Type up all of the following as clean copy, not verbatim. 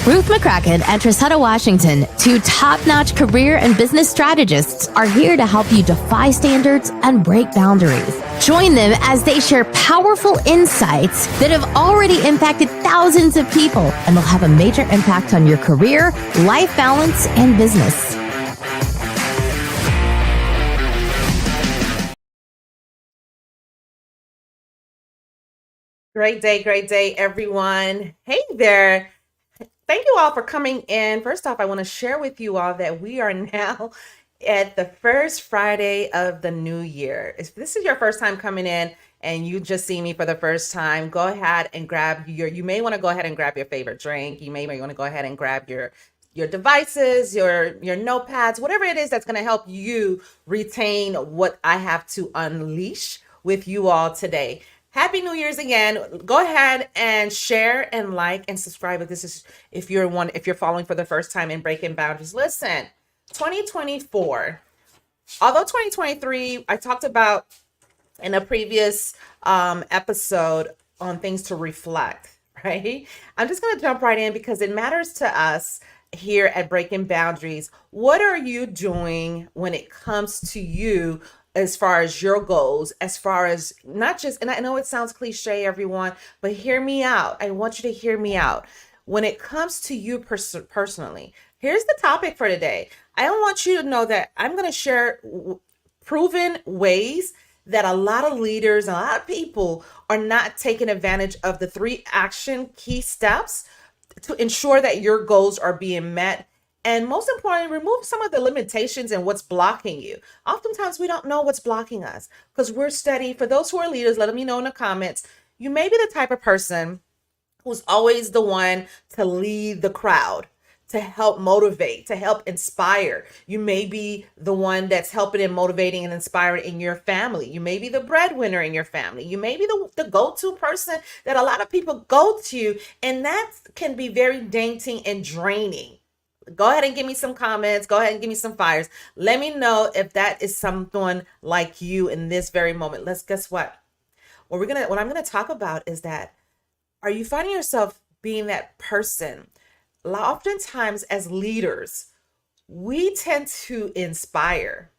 Ruth McCrackin and Trissetta Washington, two top-notch career and business strategists, are here to help you defy standards and break boundaries. Join them as they share powerful insights that have already impacted thousands of people and will have a major impact on your career, life balance, and business. Great day, everyone. Hey there. Thank you all for coming in. First off, I want to share with you all that we are now at the first Friday of the new year. If this is your first time coming in and you just see me for the first time, go ahead and grab you may want to go ahead and grab your favorite drink. You may want to go ahead and grab your devices, your notepads, whatever it is that's going to help you retain what I have to unleash with you all today. Happy New Year's again. Go ahead and share and like and subscribe if you're following for the first time in Breaking Boundaries. Listen, 2024, although 2023, I talked about in a previous episode on things to reflect, right? I'm just going to jump right in because it matters to us here at Breaking Boundaries. What are you doing when it comes to you as far as your goals, as far as not just, and I know it sounds cliche, everyone, but hear me out. I want you to hear me out. When it comes to you personally, here's the topic for today. I want you to know that I'm going to share proven ways that a lot of leaders, a lot of people are not taking advantage of the 3 action key steps to ensure that your goals are being met. And most importantly, remove some of the limitations and what's blocking you. Oftentimes, we don't know what's blocking us because we're steady. For those who are leaders, let me know in the comments. You may be the type of person who's always the one to lead the crowd, to help motivate, to help inspire. You may be the one that's helping and motivating and inspiring in your family. You may be the breadwinner in your family. You may be the go-to person that a lot of people go to, and that can be very daunting and draining. Go ahead and give me some comments. Go ahead and give me some fires. Let me know if that is someone like you in this very moment. Guess what? What I'm gonna talk about is that, are you finding yourself being that person? Oftentimes as leaders, we tend to inspire.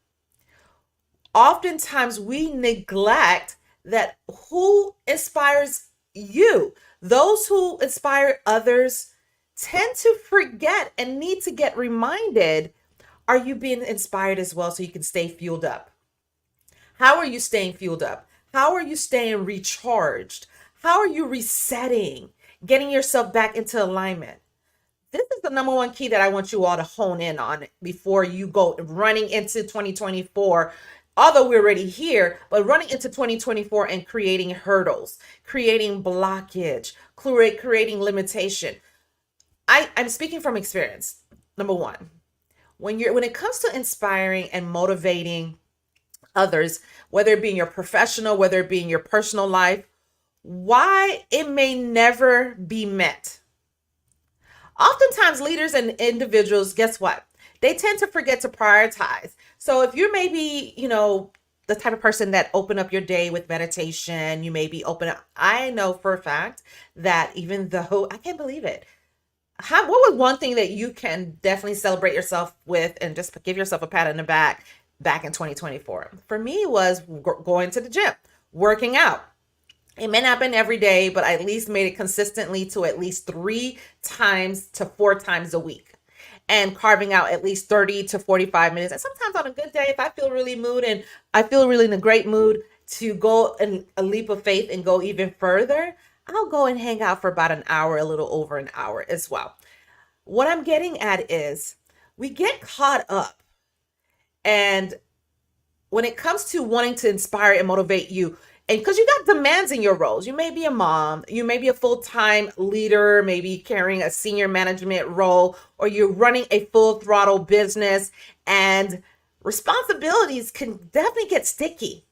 Oftentimes we neglect that who inspires you. Those who inspire others tend to forget and need to get reminded, are you being inspired as well so you can stay fueled up? How are you staying fueled up? How are you staying recharged? How are you resetting, getting yourself back into alignment? This is the number one key that I want you all to hone in on before you go running into 2024. Although we're already here, but running into 2024 and creating hurdles, creating blockage, creating limitation. I'm speaking from experience. Number one, when it comes to inspiring and motivating others, whether it be in your professional, whether it be in your personal life, why it may never be met. Oftentimes leaders and individuals, guess what? They tend to forget to prioritize. So if you're maybe, the type of person that open up your day with meditation, you may be open up. I know for a fact that even though, I can't believe it, what was one thing that you can definitely celebrate yourself with and just give yourself a pat on the back in 2024? For me, it was going to the gym, working out. It may not have been every day, but I at least made it consistently to at least 3 times to 4 times a week, and carving out at least 30 to 45 minutes. And sometimes on a good day, if I feel really in a great mood to go in a leap of faith and go even further, I'll go and hang out for about an hour, a little over an hour as well. What I'm getting at is we get caught up. And when it comes to wanting to inspire and motivate you, and because you got demands in your roles, you may be a mom, you may be a full-time leader, maybe carrying a senior management role, or you're running a full throttle business, and responsibilities can definitely get sticky.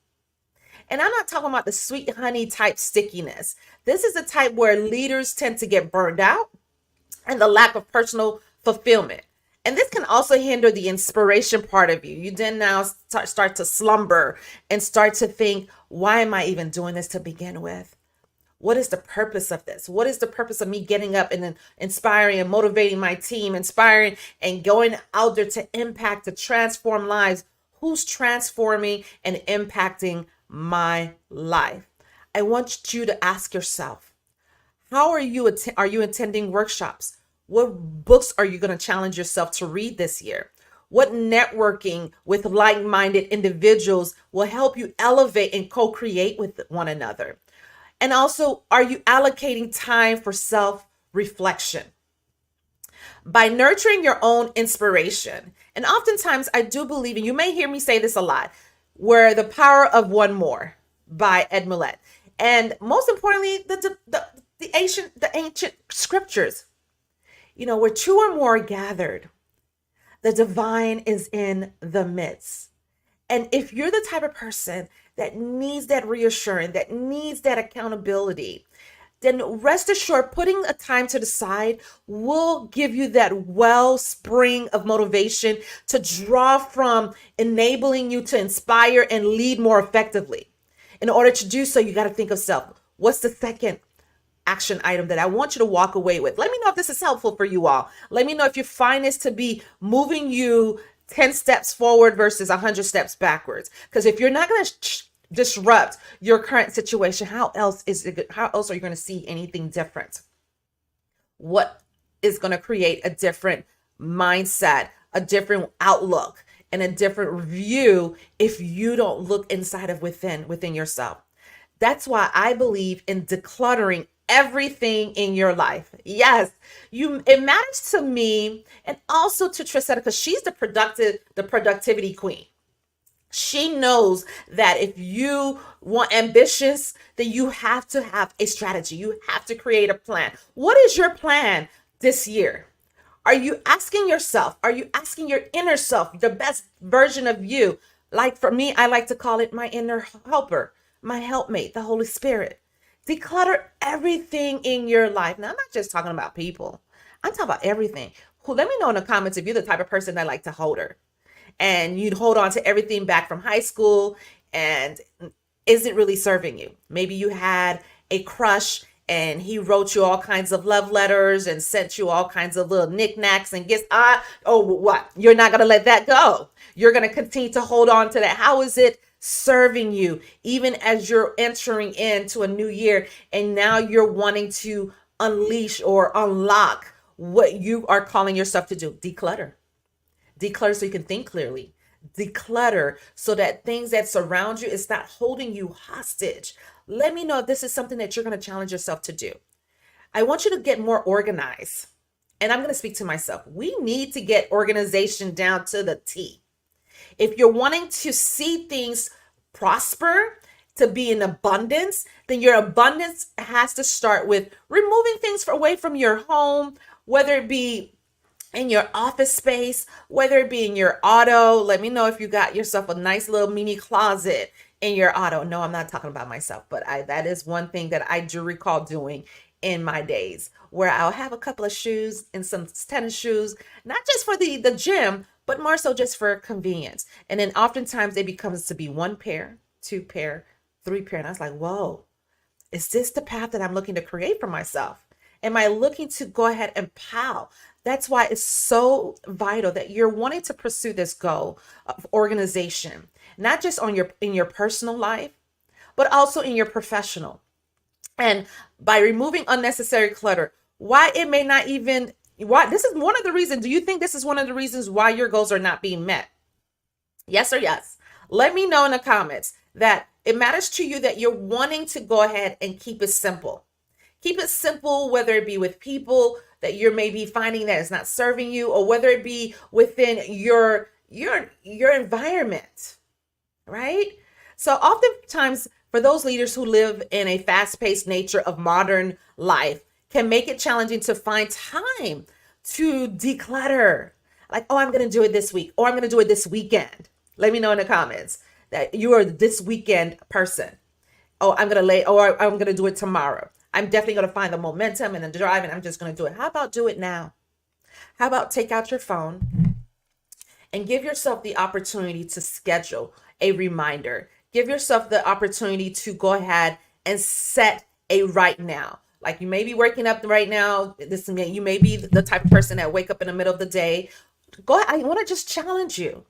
And I'm not talking about the sweet honey type stickiness. This is the type where leaders tend to get burned out and the lack of personal fulfillment. And this can also hinder the inspiration part of you. You then now start to slumber and start to think, why am I even doing this to begin with? What is the purpose of this? What is the purpose of me getting up and then inspiring and motivating my team, inspiring and going out there to impact, to transform lives? Who's transforming and impacting my life? I want you to ask yourself, how are you attending workshops? What books are you going to challenge yourself to read this year? What networking with like-minded individuals will help you elevate and co-create with one another? And also, are you allocating time for self-reflection? By nurturing your own inspiration, and oftentimes I do believe, and you may hear me say this a lot, where the power of one more by Ed Millett. And most importantly, the ancient scriptures, where two or more are gathered, the divine is in the midst. And if you're the type of person that needs that reassurance, that needs that accountability, then rest assured, putting a time to the side will give you that wellspring of motivation to draw from, enabling you to inspire and lead more effectively. In order to do so, you got to think of self. What's the second action item that I want you to walk away with? Let me know if this is helpful for you all. Let me know if you find this to be moving you 10 steps forward versus 100 steps backwards. Because if you're not going to disrupt your current situation, how else are you going to see anything different? What is going to create a different mindset, a different outlook, and a different view if you don't look inside of within yourself? That's why I believe in decluttering everything in your life. Yes, it matters to me and also to Trissetta, because she's the productivity queen. She knows that if you want ambitious, then you have to have a strategy. You have to create a plan. What is your plan this year? Are you asking yourself? Are you asking your inner self, the best version of you? Like for me, I like to call it my inner helper, my helpmate, the Holy Spirit. Declutter everything in your life. Now, I'm not just talking about people. I'm talking about everything. Let me know in the comments if you're the type of person that like to hold her. And you'd hold on to everything back from high school. And is it really serving you? Maybe you had a crush and he wrote you all kinds of love letters and sent you all kinds of little knickknacks and gifts. What? You're not going to let that go. You're going to continue to hold on to that. How is it serving you, even as you're entering into a new year and now you're wanting to unleash or unlock what you are calling yourself to do? Declutter. Declutter so you can think clearly. Declutter so that things that surround you is not holding you hostage. Let me know if this is something that you're going to challenge yourself to do. I want you to get more organized. And I'm going to speak to myself. We need to get organization down to the T. If you're wanting to see things prosper, to be in abundance, then your abundance has to start with removing things away from your home, whether it be in your office space, whether it be in your auto. Let me know if you got yourself a nice little mini closet in your auto. No, I'm not talking about myself, but that is one thing that I do recall doing in my days, where I'll have a couple of shoes and some tennis shoes, not just for the gym, but more so just for convenience. And then oftentimes it becomes to be 1 pair, 2 pair, 3 pair. And I was like, whoa, is this the path that I'm looking to create for myself? Am I looking to go ahead and pow? That's why it's so vital that you're wanting to pursue this goal of organization, not just in your personal life, but also in your professional. And by removing unnecessary clutter, this is one of the reasons, do you think this is one of the reasons why your goals are not being met? Yes or yes? Let me know in the comments that it matters to you that you're wanting to go ahead and keep it simple. Keep it simple, whether it be with people that you're maybe finding that is not serving you, or whether it be within your environment, right? So oftentimes, for those leaders who live in a fast-paced nature of modern life, can make it challenging to find time to declutter. Like, oh, I'm going to do it this week, or I'm going to do it this weekend. Let me know in the comments that you are this weekend person. Oh, I'm going to do it tomorrow. I'm definitely going to find the momentum and the drive, and I'm just going to do it. How about do it now? How about take out your phone and give yourself the opportunity to schedule a reminder. Give yourself the opportunity to go ahead and set a right now. Like you may be waking up right now. You may be the type of person that wake up in the middle of the day. Go ahead. I want to just challenge you.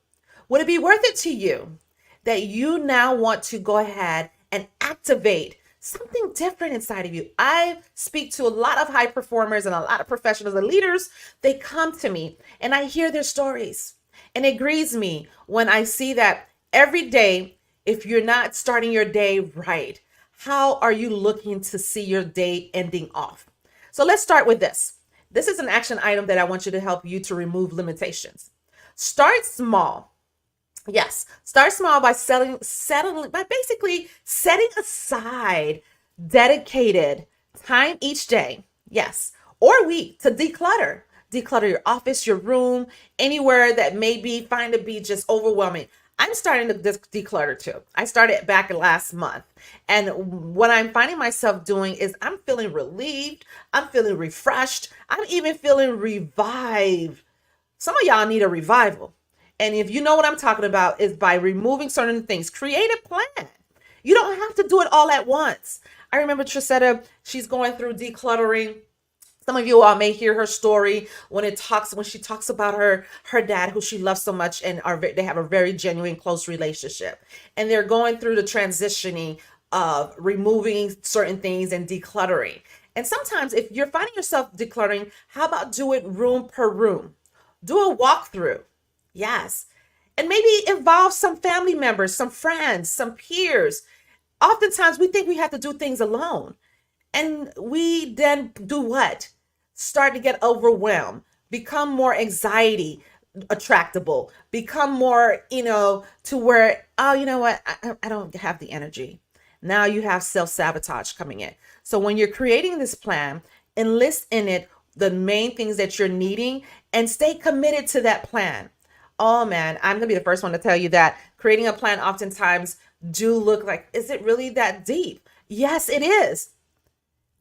Would it be worth it to you that you now want to go ahead and activate something different inside of you? I speak to a lot of high performers and a lot of professionals and leaders. They come to me and I hear their stories. And it grieves me when I see that every day, if you're not starting your day right, how are you looking to see your day ending off? So let's start with this. This is an action item that I want you to help you to remove limitations. Start small. Yes, start small by basically setting aside dedicated time each day, yes, or week to declutter. Declutter your office, your room, anywhere that find to be just overwhelming. I'm starting to declutter too. I started back last month. And what I'm finding myself doing is I'm feeling relieved. I'm feeling refreshed. I'm even feeling revived. Some of y'all need a revival. And if you know what I'm talking about, is by removing certain things. Create a plan. You don't have to do it all at once. I remember Trisetta, she's going through decluttering. Some of you all may hear her story when she talks about her dad, who she loves so much, and they have a very genuine, close relationship. And they're going through the transitioning of removing certain things and decluttering. And sometimes if you're finding yourself decluttering, how about do it room per room? Do a walkthrough. Yes. And maybe involve some family members, some friends, some peers. Oftentimes we think we have to do things alone. And we then do what? Start to get overwhelmed, become more anxiety attractable, become more, to where, oh, you know what? I don't have the energy. Now you have self-sabotage coming in. So when you're creating this plan, enlist in it the main things that you're needing and stay committed to that plan. Oh man, I'm gonna be the first one to tell you that creating a plan oftentimes do look like, is it really that deep? Yes, it is.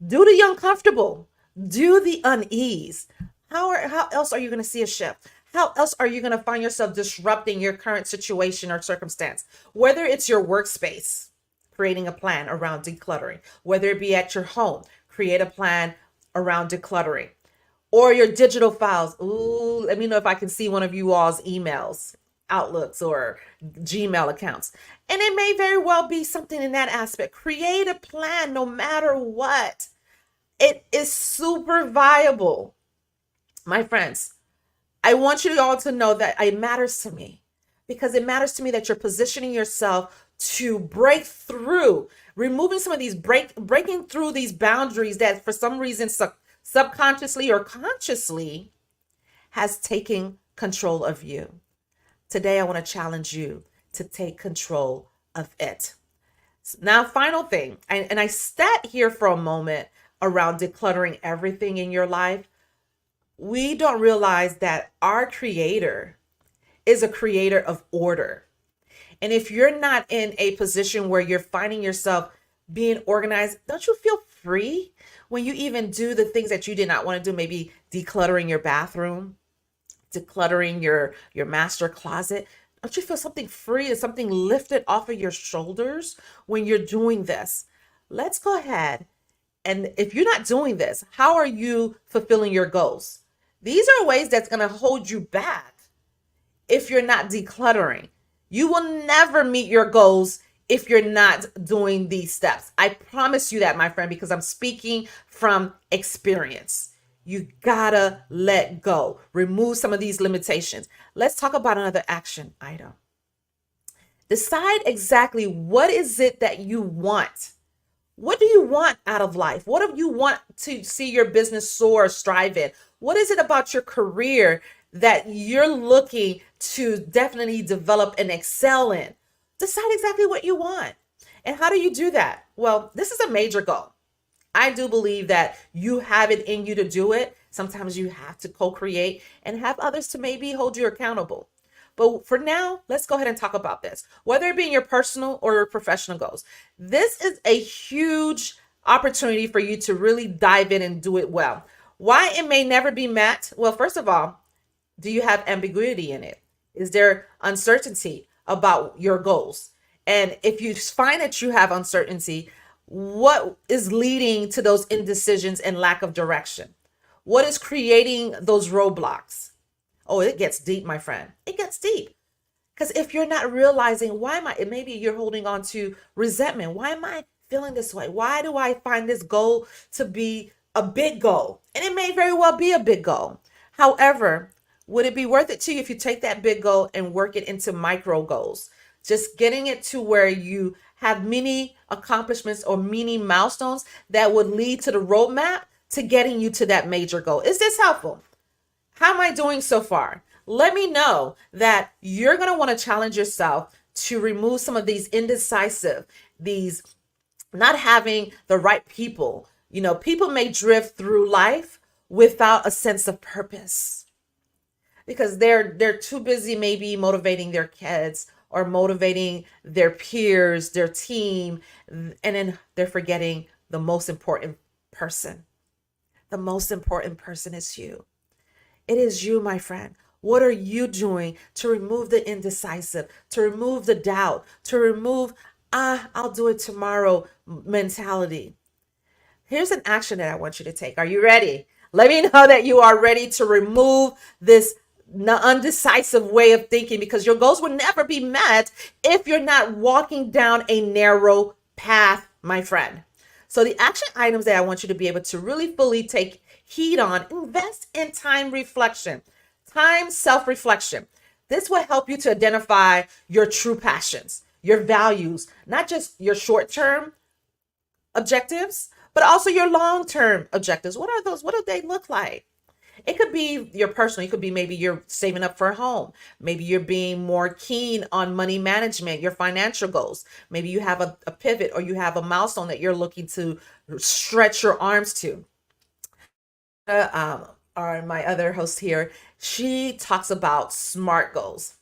Do the uncomfortable. Do the unease. How else are you going to see a shift? How else are you going to find yourself disrupting your current situation or circumstance? Whether it's your workspace, creating a plan around decluttering. Whether it be at your home, create a plan around decluttering. Or your digital files. Ooh, let me know if I can see one of you all's emails, Outlooks, or Gmail accounts. And it may very well be something in that aspect. Create a plan no matter what. It is super viable. My friends, I want you all to know that it matters to me, because it matters to me that you're positioning yourself to break through, removing some of these breaking through these boundaries that for some reason subconsciously or consciously has taken control of you. Today, I want to challenge you to take control of it. Now, final thing, and I sat here for a moment around decluttering everything in your life. We don't realize that our creator is a creator of order. And if you're not in a position where you're finding yourself being organized, don't you feel free when you even do the things that you did not want to do? Maybe decluttering your bathroom, decluttering your master closet. Don't you feel something free and something lifted off of your shoulders when you're doing this? Let's go ahead. And if you're not doing this, how are you fulfilling your goals? These are ways that's going to hold you back if you're not decluttering. You will never meet your goals if you're not doing these steps. I promise you that, my friend, because I'm speaking from experience. You gotta let go. Remove some of these limitations. Let's talk about another action item. Decide exactly what is it that you want. What do you want out of life? What do you want to see your business soar, strive in? What is it about your career that you're looking to definitely develop and excel in? Decide exactly what you want. And how do you do that? Well, this is a major goal. I do believe that you have it in you to do it. Sometimes you have to co-create and have others to maybe hold you accountable. But for now, let's go ahead and talk about this. Whether it be in your personal or your professional goals, this is a huge opportunity for you to really dive in and do it well. Why it may never be met? Well, first of all, do you have ambiguity in it? Is there uncertainty about your goals? And if you find that you have uncertainty, What is leading to those indecisions and lack of direction? What is creating those roadblocks? Oh, it gets deep, my friend. It gets deep. Because if you're not realizing, why am I, maybe you're holding on to resentment. Why am I feeling this way? Why do I find this goal to be a big goal? And it may very well be a big goal. However, would it be worth it to you if you take that big goal and work it into micro goals? Just getting it to where you have mini accomplishments or mini milestones that would lead to the roadmap to getting you to that major goal. Is this helpful? How am I doing so far? Let me know that you're going to want to challenge yourself to remove some of these indecisive, these not having the right people. You know, people may drift through life without a sense of purpose because they're too busy maybe motivating their kids or motivating their peers, their team, and then they're forgetting the most important person. The most important person is you. It is you, my friend. What are you doing to remove the indecisive, to remove the doubt, to remove, I'll do it tomorrow mentality? Here's an action that I want you to take. Are you ready? Let me know that you are ready to remove this undecisive way of thinking, because your goals will never be met if you're not walking down a narrow path, my friend. So the action items that I want you to be able to really fully take heed on, invest in time reflection, time self-reflection. This will help you to identify your true passions, your values, not just your short-term objectives, but also your long-term objectives. What are those? What do they look like? It could be your personal. It could be maybe you're saving up for a home. Maybe you're being more keen on money management, your financial goals. Maybe you have a pivot or you have a milestone that you're looking to stretch your arms to. Or my other host here, she talks about SMART goals.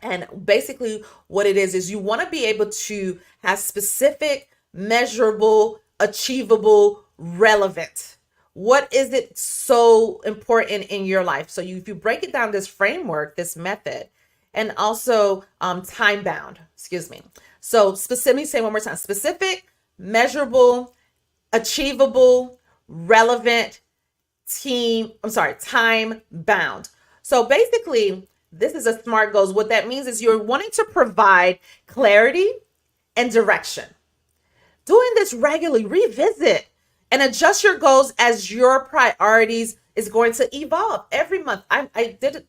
And basically what it is you want to be able to have specific, measurable, achievable, relevant. What is it so important in your life? So if you break it down, this framework, this method, and also time bound, excuse me. So specifically, say one more time, specific, measurable, achievable, relevant, time bound. So basically, this is a SMART goals. What that means is you're wanting to provide clarity and direction. Doing this regularly, revisit and adjust your goals as your priorities is going to evolve every month. I did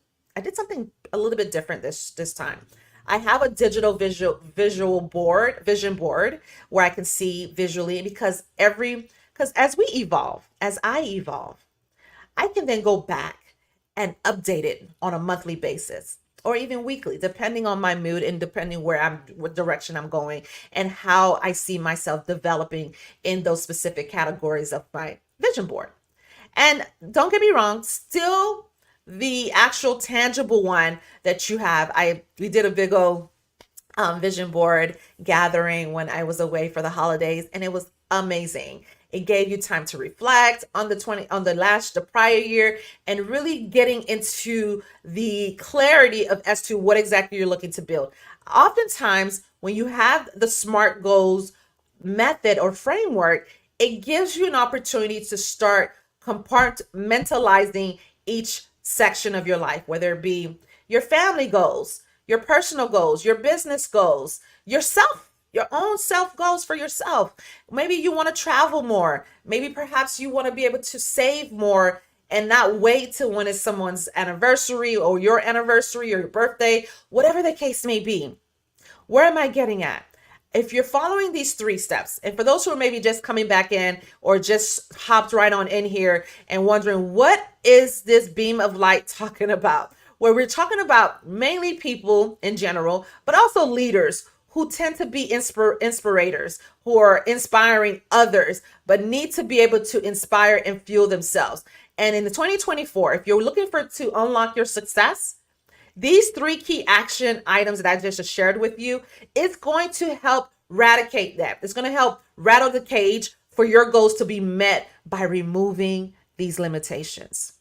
something a little bit different this time. I have a digital vision board where I can see visually, because as we evolve, as I evolve, I can then go back and update it on a monthly basis or even weekly, depending on my mood and depending what direction I'm going and how I see myself developing in those specific categories of my vision board. And don't get me wrong, still the actual tangible one that you have, we did a big old vision board gathering when I was away for the holidays, and it was amazing. It gave you time to reflect on the prior year and really getting into the clarity as to what exactly you're looking to build. Oftentimes, when you have the SMART goals method or framework, it gives you an opportunity to start compartmentalizing each section of your life, whether it be your family goals, your personal goals, your business goals, your own self goals for yourself. Maybe you want to travel more. Maybe perhaps you want to be able to save more and not wait till when it's someone's anniversary or your anniversary or your birthday, whatever the case may be. Where am I getting at? If you're following these 3 steps, and for those who are maybe just coming back in or just hopped right on in here and wondering, what is this beam of light talking about? Where we're talking about mainly people in general, but also leaders who tend to be inspirators, who are inspiring others, but need to be able to inspire and fuel themselves. And in the 2024, if you're looking to unlock your success, these 3 key action items that I just shared with you, it's going to help eradicate that. It's going to help rattle the cage for your goals to be met by removing these limitations.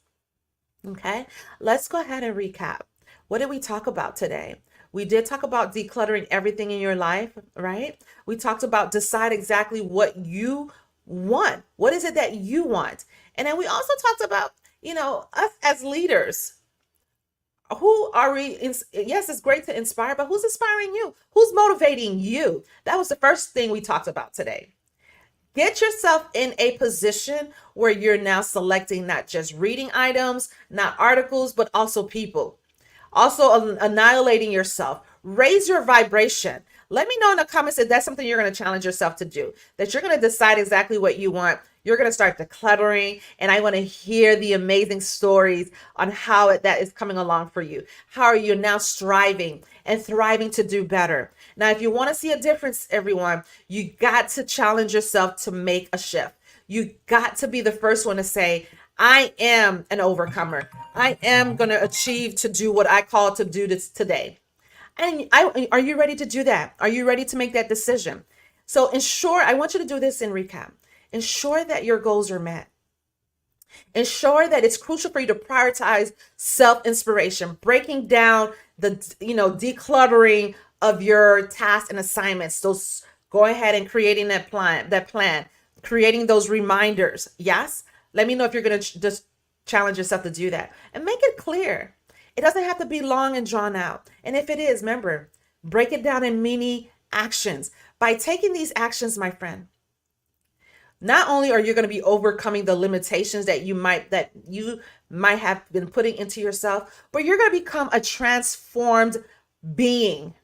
Okay, let's go ahead and recap. What did we talk about today? We did talk about decluttering everything in your life, right? We talked about decide exactly what you want. What is it that you want? And then we also talked about, us as leaders. Who are we? Yes, it's great to inspire, but who's inspiring you? Who's motivating you? That was the first thing we talked about today. Get yourself in a position where you're now selecting not just reading items, not articles, but also people. Also annihilating yourself. Raise your vibration. Let me know in the comments if that's something you're going to challenge yourself to do, that you're going to decide exactly what you want. You're going to start decluttering, and I want to hear the amazing stories on how that is coming along for you. How are you now striving and thriving to do better? Now, if you want to see a difference, everyone, you got to challenge yourself to make a shift. You got to be the first one to say, I am an overcomer. I am going to achieve to do what I call to do this today. And are you ready to do that? Are you ready to make that decision? So I want you to do this in recap. Ensure that your goals are met. Ensure that it's crucial for you to prioritize self-inspiration, breaking down the, decluttering of your tasks and assignments. So go ahead and creating that plan, creating those reminders. Yes. Let me know if you're going to just challenge yourself to do that and make it clear. It doesn't have to be long and drawn out. And if it is, remember, break it down in mini actions. By taking these actions, my friend, not only are you going to be overcoming the limitations that you might have been putting into yourself, but you're going to become a transformed being.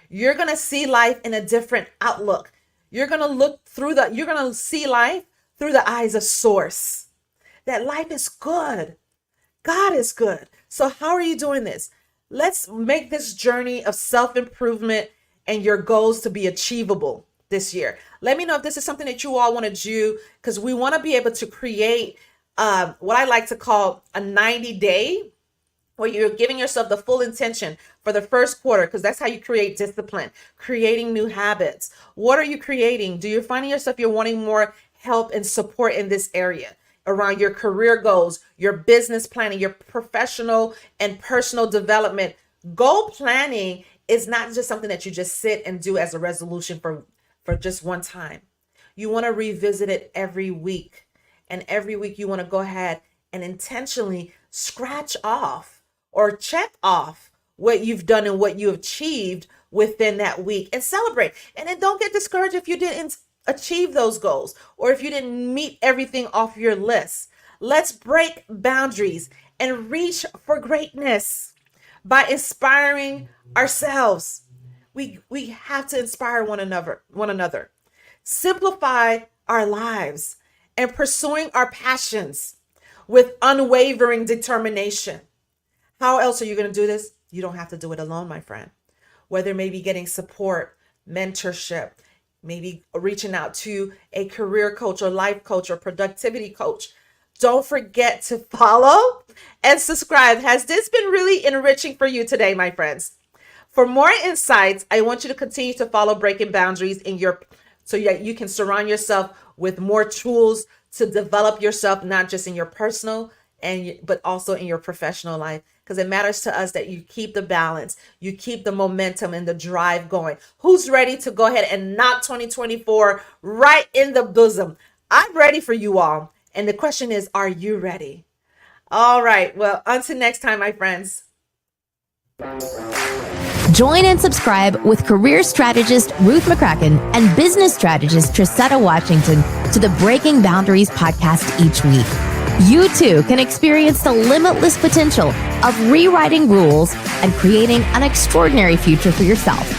You're going to see life in a different outlook. You're going to see life through the eyes of source. That life is good. God is good. So how are you doing this? Let's make this journey of self-improvement and your goals to be achievable this year. Let me know if this is something that you all want to do, because we want to be able to create what I like to call a 90-day, where you're giving yourself the full intention for the first quarter, because that's how you create discipline, creating new habits. What are you creating? Do you find yourself you're wanting more help and support in this area around your career goals, your business planning, your professional and personal development? Goal planning is not just something that you just sit and do as a resolution for just one time. You want to revisit it every week. And every week you want to go ahead and intentionally scratch off or check off what you've done and what you achieved within that week and celebrate. And then don't get discouraged if you didn't achieve those goals or if you didn't meet everything off your list. Let's break boundaries and reach for greatness by inspiring ourselves. We have to inspire one another. Simplify our lives and pursuing our passions with unwavering determination. How else are you going to do this? You don't have to do it alone, my friend. Whether it may be getting support, mentorship, maybe reaching out to a career coach or life coach or productivity coach. Don't forget to follow and subscribe. Has this been really enriching for you today, my friends? For more insights, I want you to continue to follow Breaking Boundaries so that you can surround yourself with more tools to develop yourself, not just in your personal but also in your professional life. Because it matters to us that you keep the balance, you keep the momentum and the drive going. Who's ready to go ahead and knock 2024 right in the bosom? I'm ready for you all. And the question is, are you ready? All right. Well, until next time, my friends. Join and subscribe with career strategist Ruth McCrackin and business strategist Trissetta Washington to the Breaking Boundaries podcast each week. You too can experience the limitless potential of rewriting rules and creating an extraordinary future for yourself.